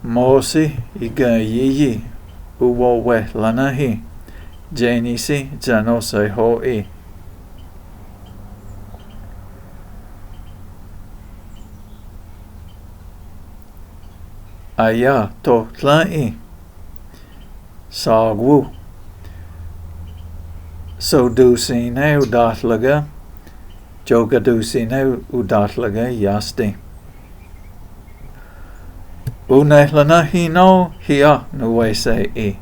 Mosi Igvyiyi Uwowelanvhi Tsenisi Tsanoseho'i Aya totlai sagwu so dusine udatlaga joka dusine udatlaga yasti unehlanahi no hia nuwesei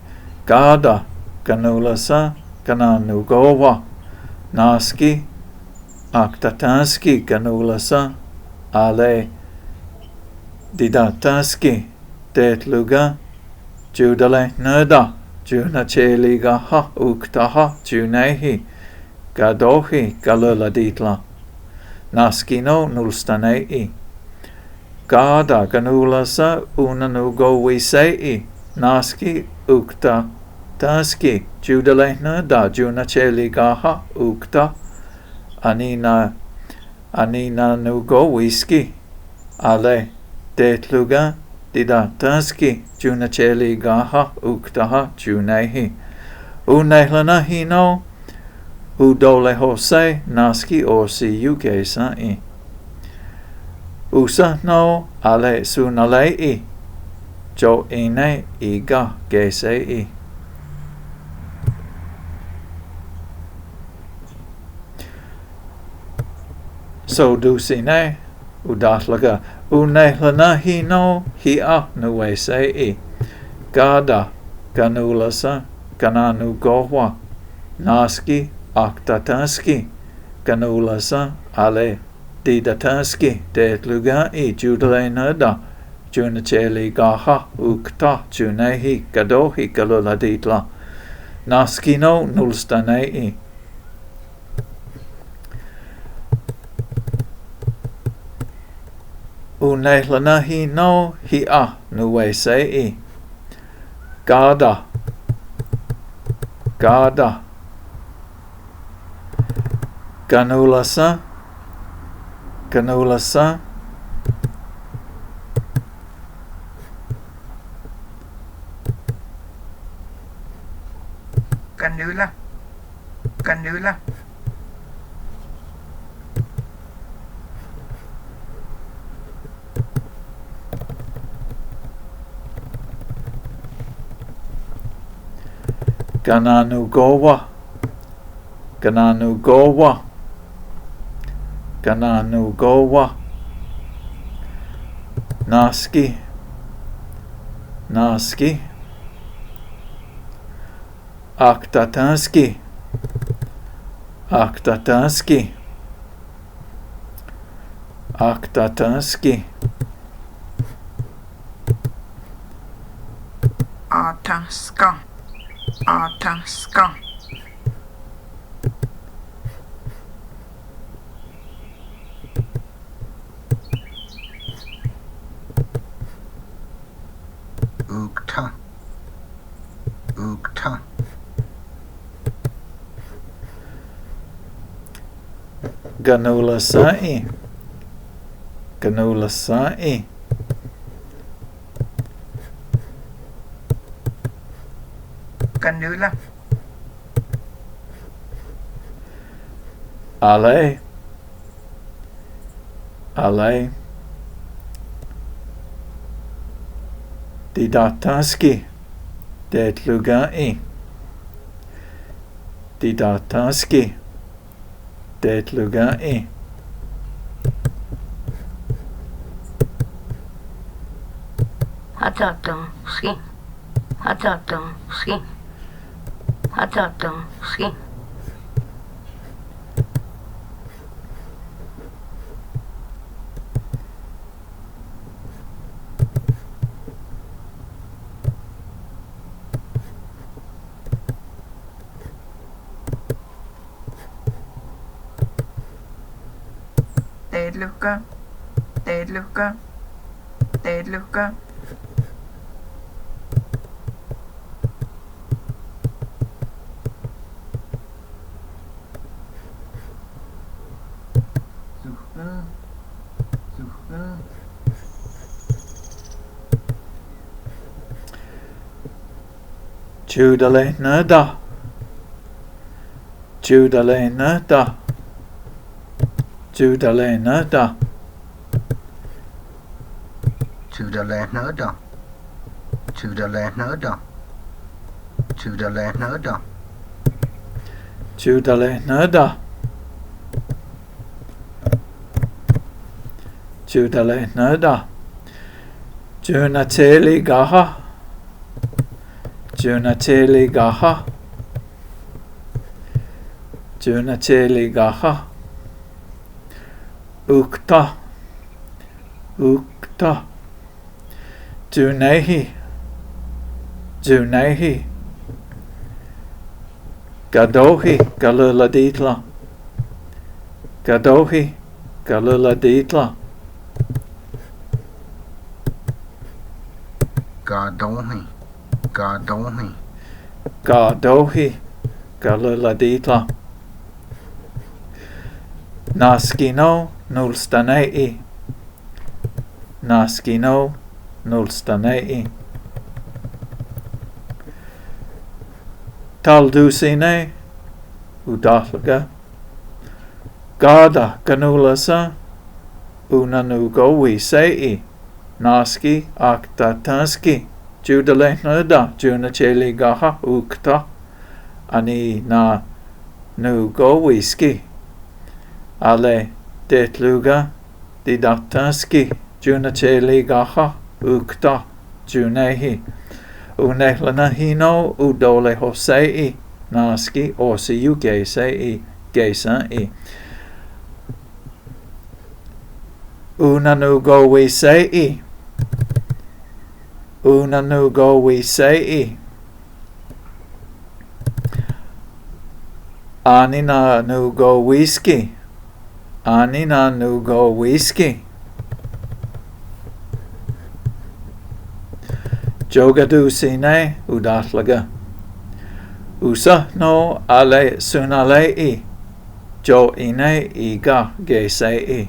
gada kanulasa kananugowa naski aktatanski kanulasa ale didataski tetluga ᎠᎬᎱᎪnatür ᎠᎦጵěligaha uktaha ᎠᎦহি gadohi galuladitla naskino nulstanei gada ganulasa unanugowisei naski ukta taski ᎠᎬᎱᎪда ᎠᎦጵěligaha ukta aninanugowiski ale tetluga didataski ᎠᎦጵěligaha uktaha ᎠᎦহি unehlanahi no udolehose naski orsi yugesai usa no ale sunalei jo ine iga gesei so dusine udatlaga unehlanahi no hia nuwesei gada ganulasa kananugowa naski aktatanski ganulasa ale didataski tetluga ᎠᎬᎱᎪда ᎠᎦጵěligaha ukta ᎠᎦহি gadohi galuladitla naskino nulstanei unehlanahi no hia nuwesei gada ganulasa Kanula gananugowa naski aktatanski ataska ukta ganulasai kanula ale didataski tetlugai Hatatoski tetluka ᎠᎦᎪnatür ᎠᎦᎪnüü ᎠᎦᎪnüü ᎠᎦᎪnüü ᎠᎦᎪnüü ᎠᎦᎪnüü ᎠᎦᎪnüü ᎠᎦᎪnüü ᎠᎦცელიგაჰა ᎠᎦცელიგაჰა ᎠᎦცელიგაჰა Ꭴქთა Ꭴქთა Ꭴნეჰი Ꭴნეჰი გადოჰი გალილადიტლა გადოჰი გალილადიტლა გადოჰი გადოჰი გადოჰი გალილადიტლა ნასკინო ნულსტანეი ნასკინო ნულსტანეი თალდუსინე უდახლგა გადა განულასა უნანუგოვისეი ნასკი აქტატანსკი ᎠᎦᎪნეუდა Ꭰნეჩელიგაჰა უქთა ani na nugowiski ale detluga didatanski ᎠᎦᎪდგაჰა უქთა Ꭰნეჰი უნეჰლანაჰინო უდოლეჰოსეი naski ოსიუგესეი გესაი უნანუგოვისეი უნანუგოვისეი ანინანუგოვისკი ანინანუგოვისკი ჯოგადუსინე უდახლაგა უსაჰნო ალე სუნალეი ჯოინე იგა გესეი